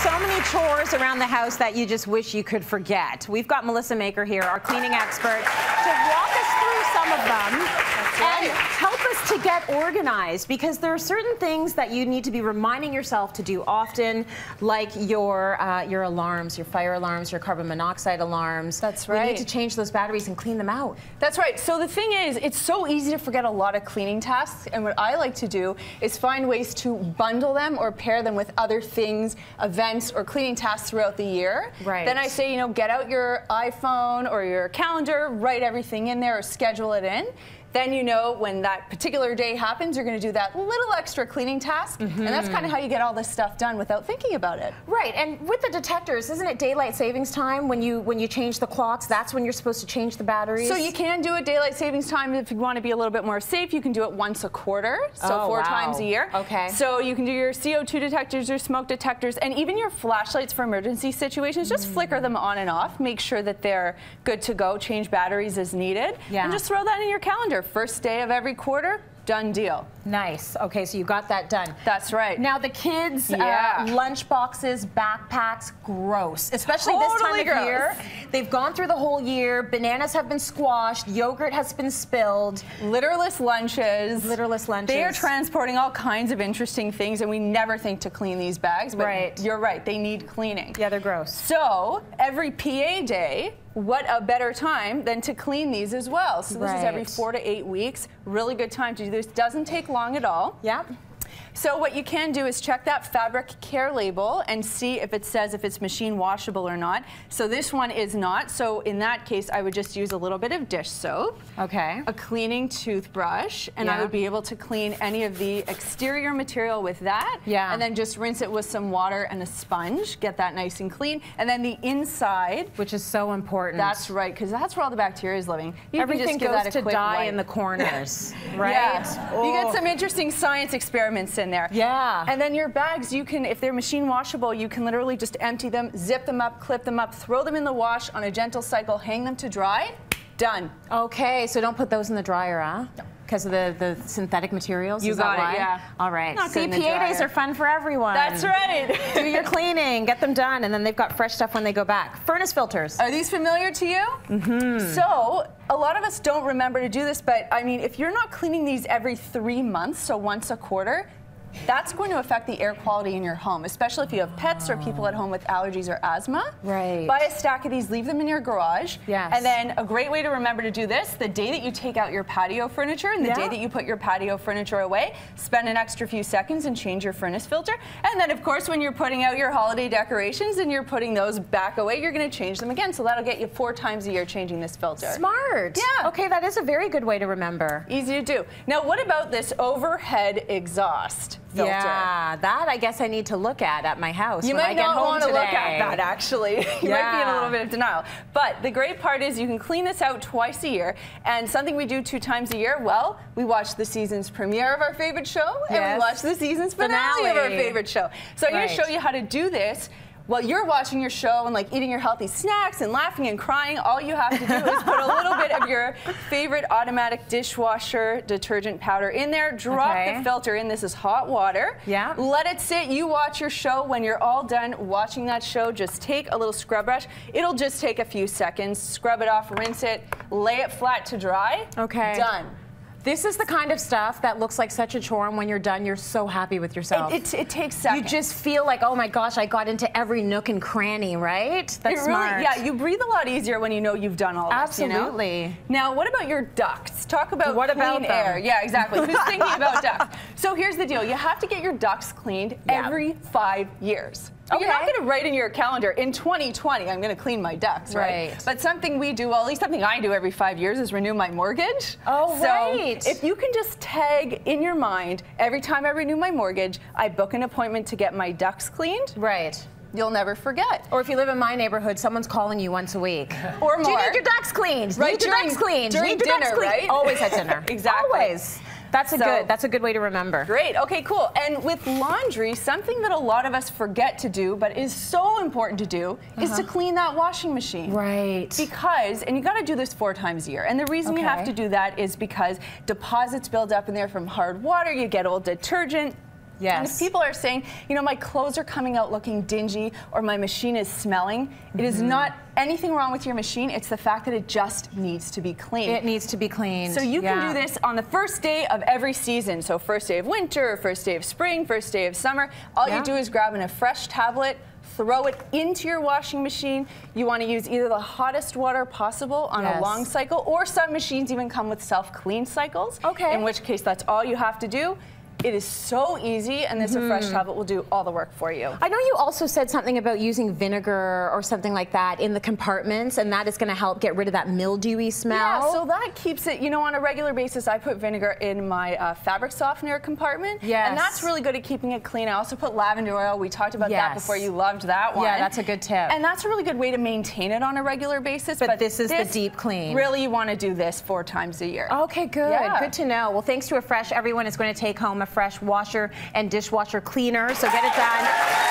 so many chores around the house that you just wish you could forget. We've got Melissa Maker here, our cleaning expert, to walk us through some of them and help us to get organized, because there are certain things that you need to be reminding yourself to do often, like your alarms, your fire alarms, your carbon monoxide alarms. That's right. We need to change those batteries and clean them out. That's right. So the thing is, it's so easy to forget a lot of cleaning tasks, and what I like to do is find ways to bundle them or pair them with other things, events, or cleaning tasks throughout the year. Right. Then I say, you know, get out your iPhone or your calendar, write everything in there or schedule it in. Then you know when that particular day happens, you're going to do that little extra cleaning task, and that's kind of how you get all this stuff done without thinking about it. Right, and with the detectors, isn't it daylight savings time when you change the clocks? That's when you're supposed to change the batteries. So you can do it daylight savings time if you want to be a little bit more safe. You can do it once a quarter, so 4 times a year. Okay. So you can do your CO2 detectors, your smoke detectors, and even your flashlights for emergency situations. Just flicker them on and off. Make sure that they're good to go. Change batteries as needed. Yeah. And just throw that in your calendar. First day of every quarter, done deal. Nice. Okay, so you got that done. That's right. Now the kids' lunch boxes, backpacks, gross. Especially this time of year. They've gone through the whole year. Bananas have been squashed. Yogurt has been spilled. Litterless lunches. Litterless lunches. They are transporting all kinds of interesting things, and we never think to clean these bags. But you're right. They need cleaning. Yeah, they're gross. So every PA day, what a better time than to clean these as well. So this is every 4 to 8 weeks. Really good time to do this. Doesn't take long at all. Yeah. So what you can do is check that fabric care label and see if it says if it's machine washable or not. So this one is not. So in that case, I would just use a little bit of dish soap. Okay. A cleaning toothbrush, and I would be able to clean any of the exterior material with that. Yeah. And then just rinse it with some water and a sponge. Get that nice and clean. And then the inside, which is so important. That's right, because that's where all the bacteria is living. Everything goes to die in the corners, right? Yeah. You get some interesting science experiments in there. Yeah. And then your bags, you can, if they're machine washable, you can literally just empty them, zip them up, clip them up, throw them in the wash on a gentle cycle, hang them to dry, done. Okay, so don't put those in the dryer, huh? No. Because of the synthetic materials? You got it, yeah. All right. Not See, PA days are fun for everyone. That's right. Do your cleaning, get them done, and then they've got fresh stuff when they go back. Furnace filters. Are these familiar to you? So, a lot of us don't remember to do this, but I mean, if you're not cleaning these every 3 months, so once a quarter, that's going to affect the air quality in your home, especially if you have pets or people at home with allergies or asthma. Right. Buy a stack of these, leave them in your garage. Yes. And then a great way to remember to do this, the day that you take out your patio furniture and the day that you put your patio furniture away, spend an extra few seconds and change your furnace filter. And then, of course, when you're putting out your holiday decorations and you're putting those back away, you're going to change them again. So that'll get you 4 times a year changing this filter. Smart. Yeah. Okay, that is a very good way to remember. Easy to do. Now, what about this overhead exhaust filter? Yeah, that I guess I need to look at my house you when I might get not home want to today. look at that, actually. You might be in a little bit of denial. But the great part is you can clean this out twice a year. And something we do 2 times a year, well, we watch the season's premiere of our favorite show, and we watch the season's finale of our favorite show. So I'm going to show you how to do this. While you're watching your show and like eating your healthy snacks and laughing and crying, all you have to do is put a little bit of your favorite automatic dishwasher detergent powder in there, drop the filter in. This is hot water. Yeah. Let it sit. You watch your show. When you're all done watching that show, just take a little scrub brush. It'll just take a few seconds. Scrub it off, rinse it, lay it flat to dry. Okay. Done. This is the kind of stuff that looks like such a chore, and when you're done, you're so happy with yourself. It takes seconds. You just feel like, oh my gosh, I got into every nook and cranny, right? That's smart. Yeah, you breathe a lot easier when you know you've done all this. Absolutely. You know? Now, what about your ducts? Talk about clean air. Yeah, exactly. Who's thinking about ducts? So here's the deal. You have to get your ducts cleaned every 5 years. You're not going to write in your calendar, in 2020, I'm going to clean my ducts, right? But something we do, well, at least something I do every 5 years, is renew my mortgage. Oh, so if you can just tag in your mind, every time I renew my mortgage, I book an appointment to get my ducts cleaned. Right. You'll never forget. Or if you live in my neighborhood, someoneed calling you once a week. Or more. Do you need your ducts cleaned? Right, Do you need your ducts cleaned? During dinner, right? Always at dinner. Exactly. Always. That's a good way to remember. Great. Okay, cool. And with laundry, something that a lot of us forget to do, but is so important to do, is to clean that washing machine. Right. Because, and you got to do this 4 times a year. And the reason you have to do that is because deposits build up in there from hard water. You get old detergent. Yes. And if people are saying, you know, my clothes are coming out looking dingy or my machine is smelling, it is not anything wrong with your machine. It's the fact that it just needs to be cleaned. It needs to be cleaned. So you can do this on the first day of every season. So first day of winter, first day of spring, first day of summer. All you do is grab a fresh tablet, throw it into your washing machine. You want to use either the hottest water possible on a long cycle, or some machines even come with self-clean cycles. Okay. In which case, that's all you have to do. It is so easy, and this fresh tablet will do all the work for you. I know you also said something about using vinegar or something like that in the compartments, and that is going to help get rid of that mildewy smell. Yeah, so that keeps it, you know, on a regular basis, I put vinegar in my fabric softener compartment. Yes. And that's really good at keeping it clean. I also put lavender oil. We talked about that before. You loved that one. Yeah, that's a good tip. And that's a really good way to maintain it on a regular basis. But this is the deep clean. Really, you want to do this 4 times a year. Okay, good. Yeah. Good to know. Well, thanks to Afresh, everyone is going to take home a Fresh washer and dishwasher cleaner. So get it done.